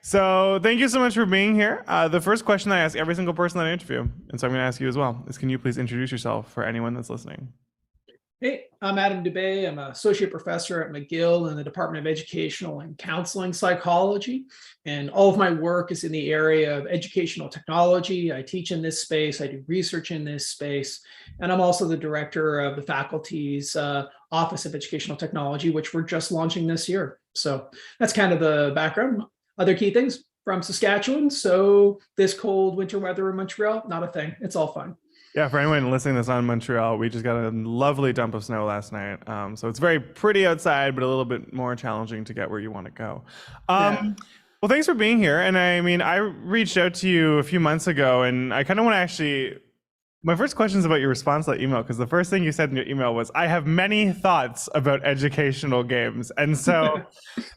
So thank you so much for being here. The first question I ask every single person that I interview, and so I'm going to ask you as well, is can you please introduce yourself for anyone that's listening? Hey, I'm Adam Dubé. I'm an associate professor at McGill in the Department of Educational and Counseling Psychology. And all of my work is in the area of educational technology. I teach in this space. I do research in this space. And I'm also the director of the faculty's Office of Educational Technology, which we're just launching this year. So that's kind of the background. Other key things from Saskatchewan. So this cold winter weather in Montreal, not a thing. It's all fine. Yeah, for anyone listening that's on Montreal, we just got a lovely dump of snow last night. So it's very pretty outside, but a little bit more challenging to get where you want to go. Yeah. Well, thanks for being here. And I mean, I reached out to you a few months ago, and I kind of want to actually. My first question is about your response to that email, because the first thing you said in your email was, I have many thoughts about educational games. And so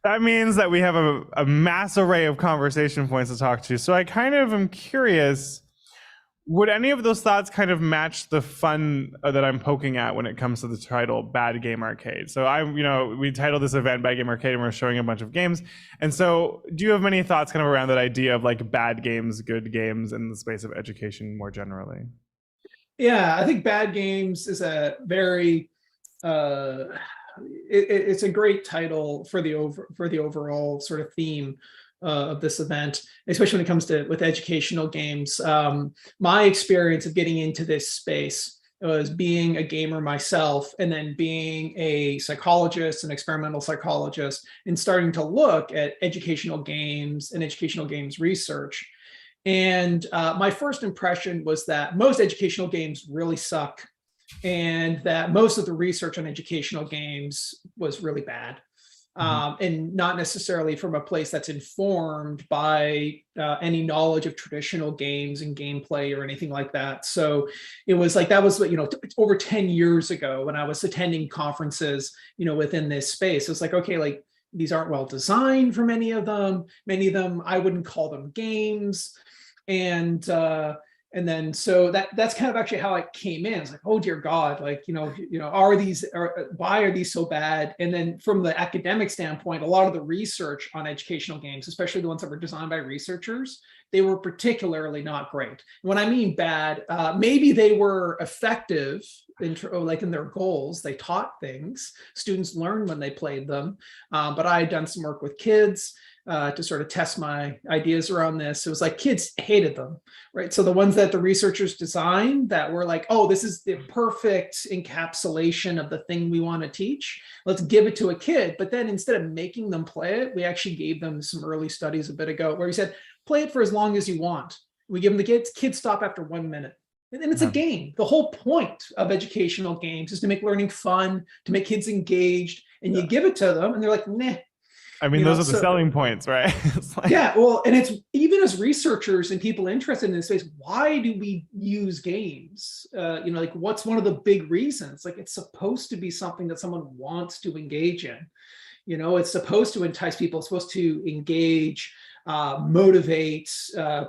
that means that we have a mass array of conversation points to talk to. So I kind of am curious. Would any of those thoughts kind of match the fun that I'm poking at when it comes to the title Bad Game Arcade? So we titled this event Bad Game Arcade, and we're showing a bunch of games. And so do you have many thoughts kind of around that idea of like bad games, good games in the space of education more generally? Yeah, I think bad games is a very it's a great title for the overall sort of theme of this event, especially when it comes to with educational games. My experience of getting into this space was being a gamer myself, and then being a psychologist, an experimental psychologist, and starting to look at educational games and educational games research. And my first impression was that most educational games really suck, and that most of the research on educational games was really bad. And not necessarily from a place that's informed by any knowledge of traditional games and gameplay or anything like that. So it was like, that was, over 10 years ago when I was attending conferences, within this space. It was like, okay, like these aren't well designed for many of them. Many of them, I wouldn't call them games. And then so that's kind of actually how it came in. It's like, oh dear God, like why are these so bad? And then from the academic standpoint, a lot of the research on educational games, especially the ones that were designed by researchers, they were particularly not great. When I mean bad, maybe they were effective in their goals. They taught things. Students learned when they played them. But I had done some work with kids to sort of test my ideas around this. It was like kids hated them, right? So the ones that the researchers designed that were like, oh, this is the perfect encapsulation of the thing we want to teach. Let's give it to a kid. But then instead of making them play it, we actually gave them some early studies a bit ago where we said, play it for as long as you want. We give them the kids stop after 1 minute. And it's a game. The whole point of educational games is to make learning fun, to make kids engaged, and you give it to them and they're like, nah. I mean, those are the selling points, right? Yeah, well, and it's even as researchers and people interested in this space, why do we use games? Like what's one of the big reasons? Like it's supposed to be something that someone wants to engage in. It's supposed to entice people, it's supposed to engage, motivate,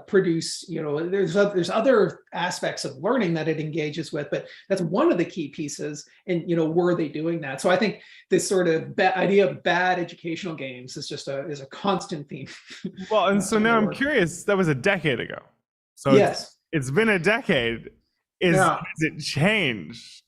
produce, there's other aspects of learning that it engages with, but that's one of the key pieces. And, were they doing that? So I think this sort of idea of bad educational games is just is a constant theme. Well, and so now I'm curious, that was a decade ago. So yes, it's been a decade. Has it changed?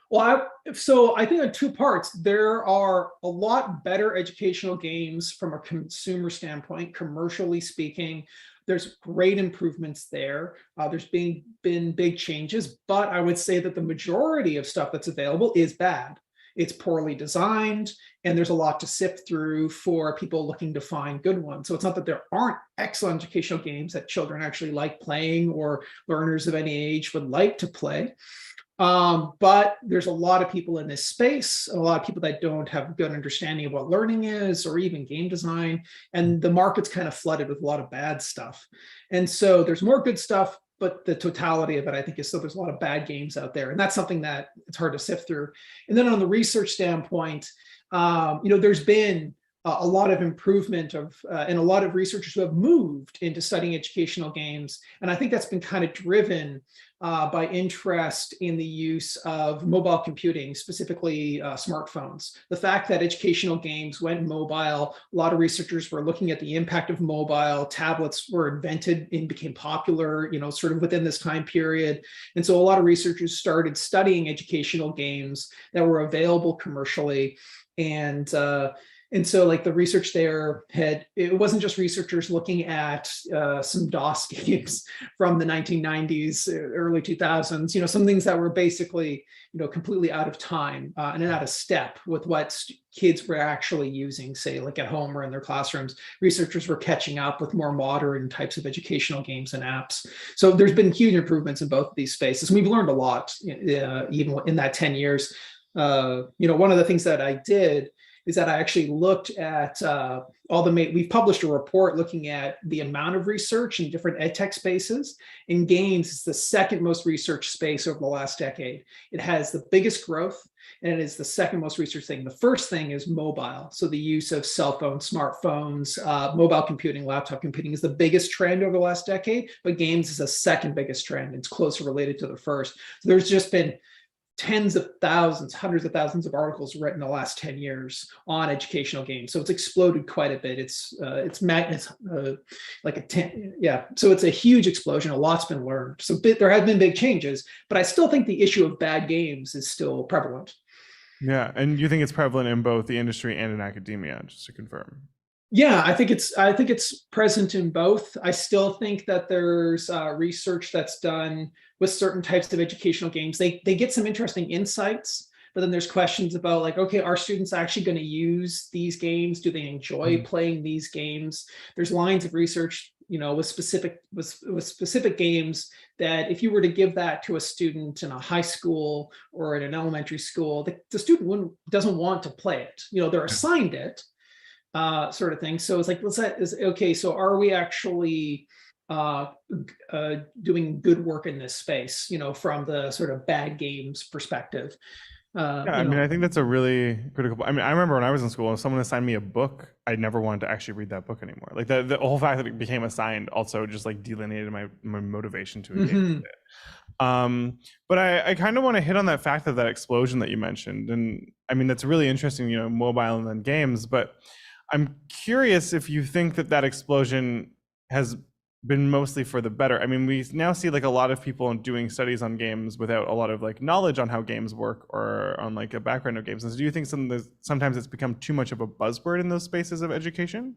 Well, so I think on two parts, there are a lot better educational games from a consumer standpoint, commercially speaking. There's great improvements there. There's been big changes, but I would say that the majority of stuff that's available is bad. It's poorly designed, and there's a lot to sift through for people looking to find good ones. So it's not that there aren't excellent educational games that children actually like playing or learners of any age would like to play. But there's a lot of people in this space, a lot of people that don't have a good understanding of what learning is or even game design. And the market's kind of flooded with a lot of bad stuff. And so there's more good stuff, but the totality of it, I think, is still there's a lot of bad games out there. And that's something that it's hard to sift through. And then on the research standpoint, there's been a lot of improvement of, and a lot of researchers who have moved into studying educational games. And I think that's been kind of driven by interest in the use of mobile computing, specifically smartphones. The fact that educational games went mobile, a lot of researchers were looking at the impact of mobile. Tablets were invented and became popular, sort of within this time period. And so a lot of researchers started studying educational games that were available commercially. And so like the research there it wasn't just researchers looking at some DOS games from the 1990s, early 2000s, some things that were basically, completely out of time and out of step with what kids were actually using, say like at home or in their classrooms. Researchers were catching up with more modern types of educational games and apps. So there's been huge improvements in both of these spaces. We've learned a lot even in that 10 years. One of the things that I did is that I actually looked at we've published a report looking at the amount of research in different EdTech spaces. In games, it's the second most research space over the last decade. It has the biggest growth, and it is the second most research thing. The first thing is mobile. So the use of cell phones, smartphones, mobile computing, laptop computing is the biggest trend over the last decade, but games is the second biggest trend. It's closely related to the first. So there's just been tens of thousands, hundreds of thousands of articles written in the last 10 years on educational games. So it's exploded quite a bit. It's like a 10, yeah. So it's a huge explosion. A lot's been learned. So there have been big changes, but I still think the issue of bad games is still prevalent. Yeah, and you think it's prevalent in both the industry and in academia, just to confirm? Yeah, I think it's present in both. I still think that there's research that's done with certain types of educational games. They get some interesting insights, but then there's questions about like, okay, are students actually going to use these games? Do they enjoy playing these games? There's lines of research, with specific games that if you were to give that to a student in a high school or in an elementary school, the student doesn't want to play it. They're assigned it. Sort of thing. So it's like, okay, so are we actually doing good work in this space, from the sort of bad games perspective? I think that's a really critical. I remember when I was in school, if someone assigned me a book, I never wanted to actually read that book anymore. Like the whole fact that it became assigned also just like delineated my motivation to engage with it. But I kind of want to hit on that fact of that explosion that you mentioned. And that's really interesting, mobile and then games, but I'm curious if you think that explosion has been mostly for the better. We now see like a lot of people doing studies on games without a lot of like knowledge on how games work or on like a background of games. And so do you think sometimes it's become too much of a buzzword in those spaces of education?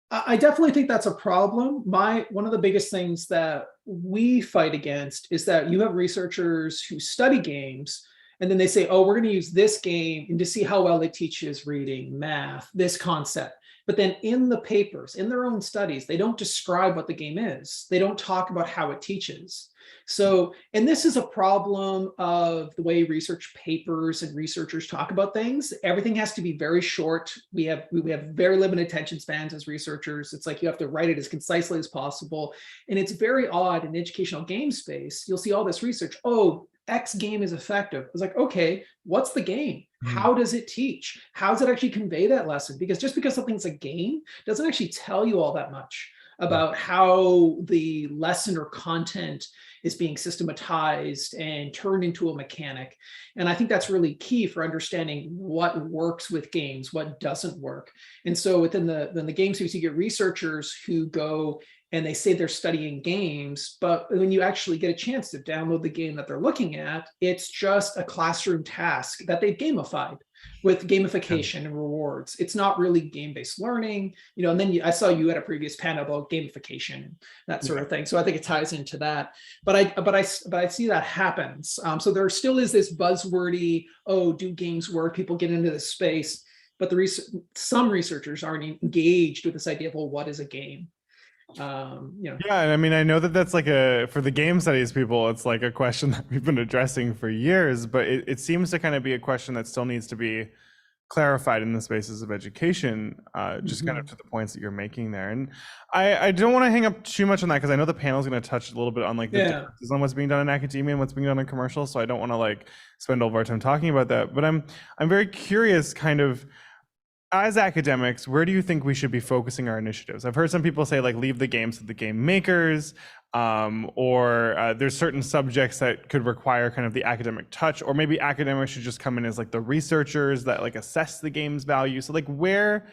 I definitely think that's a problem. One of the biggest things that we fight against is that you have researchers who study games, and then they say, oh, we're going to use this game and to see how well it teaches reading, math, this concept. But then in the papers, in their own studies, they don't describe what the game is. They don't talk about how it teaches. So, and this is a problem of the way research papers and researchers talk about things. Everything has to be very short. We have very limited attention spans as researchers. It's like you have to write it as concisely as possible. And it's very odd in the educational game space. You'll see all this research. Oh, X game is effective. It's like, okay, what's the game? How does it teach? How does it actually convey that lesson? Because just because something's a game doesn't actually tell you all that much about how the lesson or content is being systematized and turned into a mechanic. And I think that's really key for understanding what works with games, what doesn't work. And so within the game space, you get researchers who go and they say they're studying games, but when you actually get a chance to download the game that they're looking at, it's just a classroom task that they've gamified with gamification and rewards. It's not really game-based learning, and then I saw you at a previous panel about gamification and that sort of thing. So I think it ties into that, but I see that happens. So there still is this buzzwordy, oh, do games work? People get into this space, but some researchers aren't engaged with this idea of, well, what is a game? Yeah, and I know that's like for the game studies people, it's like a question that we've been addressing for years, but it seems to kind of be a question that still needs to be clarified in the spaces of education, just kind of to the points that you're making there. And I don't want to hang up too much on that because I know the panel is going to touch a little bit on like the differences on what's being done in academia and what's being done in commercial, so I don't want to like spend all of our time talking about that. But I'm very curious kind of as academics, where do you think we should be focusing our initiatives? I've heard some people say like leave the games to the game makers, or there's certain subjects that could require kind of the academic touch, or maybe academics should just come in as like the researchers that like assess the game's value. So like where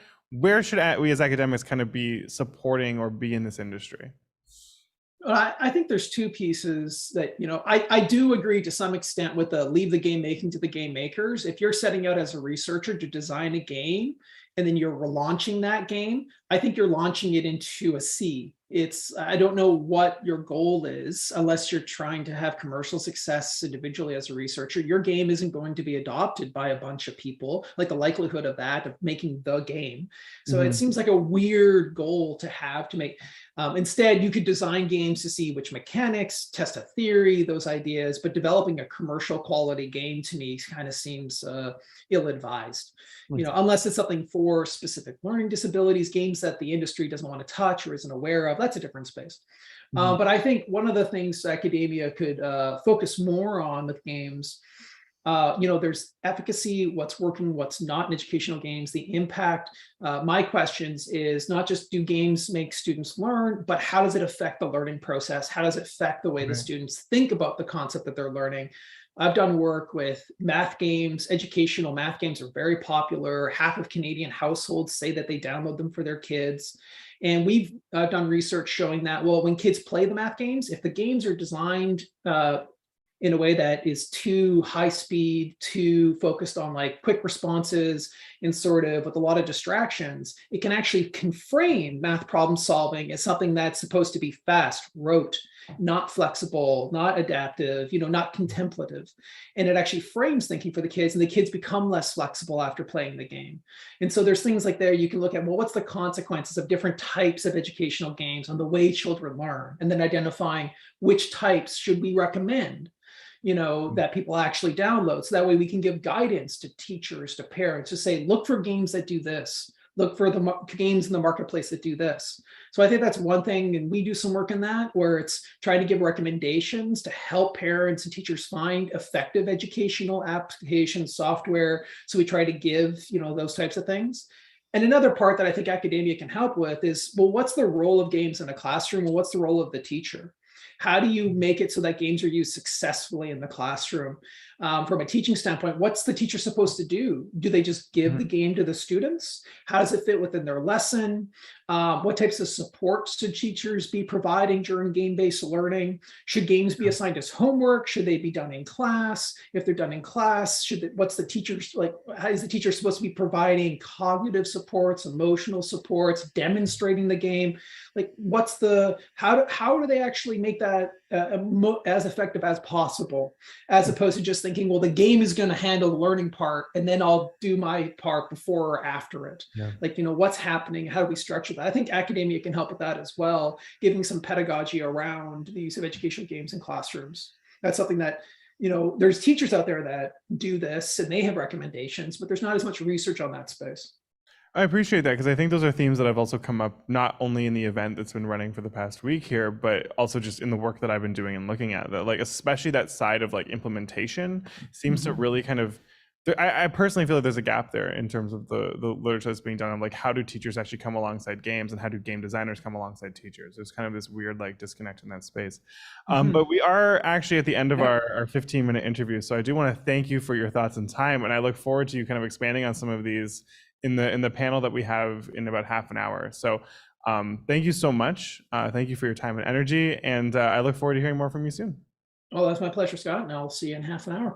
should we as academics kind of be supporting or be in this industry? I think there's two pieces that, I do agree to some extent with the leave the game making to the game makers. If you're setting out as a researcher to design a game and then you're relaunching that game, I think you're launching it into a sea. I don't know what your goal is unless you're trying to have commercial success individually as a researcher. Your game isn't going to be adopted by a bunch of people, like the likelihood of that, of making the game. So it seems like a weird goal to have to make. Instead, you could design games to see which mechanics, test a theory, those ideas, but developing a commercial quality game to me kind of seems ill-advised. Unless it's something for specific learning disabilities, games that the industry doesn't want to touch or isn't aware of, that's a different space. But I think one of the things academia could focus more on with games, there's efficacy, what's working, what's not in educational games, the impact. My questions is not just do games make students learn, but how does it affect the learning process? How does it affect the way the students think about the concept that they're learning? I've done work with math games. Educational math games are very popular. Half of Canadian households say that they download them for their kids. And we've done research showing that, well, when kids play the math games, if the games are designed in a way that is too high speed, too focused on like quick responses and sort of with a lot of distractions, it can actually conframe math problem solving as something that's supposed to be fast, rote, not flexible, not adaptive, not contemplative. And it actually frames thinking for the kids, and the kids become less flexible after playing the game. And so there's things like there you can look at, well, what's the consequences of different types of educational games on the way children learn, and then identifying which types should we recommend that people actually download. So that way we can give guidance to teachers, to parents, to say, look for games that do this, look for the games in the marketplace that do this. So I think that's one thing. And we do some work in that where it's trying to give recommendations to help parents and teachers find effective educational application software. So we try to give, those types of things. And another part that I think academia can help with is, well, what's the role of games in a classroom? Well, what's the role of the teacher? How do you make it so that games are used successfully in the classroom? From a teaching standpoint, what's the teacher supposed to do? Do they just give the game to the students? How does it fit within their lesson? What types of supports should teachers be providing during game-based learning? Should games be assigned as homework? Should they be done in class? If they're done in class, what's the teacher's like? How is the teacher supposed to be providing cognitive supports, emotional supports, demonstrating the game? Like, how do they actually make that as effective as possible, as opposed to just thinking, well, the game is going to handle the learning part and then I'll do my part before or after it. Like, what's happening? How do we structure that? I think academia can help with that as well, giving some pedagogy around the use of educational games in classrooms. That's something that, there's teachers out there that do this and they have recommendations, but there's not as much research on that space. I appreciate that, because I think those are themes that have also come up not only in the event that's been running for the past week here, but also just in the work that I've been doing and looking at, that like especially that side of like implementation seems to really kind of, I personally feel like there's a gap there in terms of the literature that's being done on like how do teachers actually come alongside games and how do game designers come alongside teachers. There's kind of this weird like disconnect in that space. But we are actually at the end of our 15-minute interview, so I do want to thank you for your thoughts and time, and I look forward to you kind of expanding on some of these in the panel that we have in about half an hour. So thank you so much. Thank you for your time and energy. And I look forward to hearing more from you soon. Oh, that's my pleasure, Scott. And I'll see you in half an hour.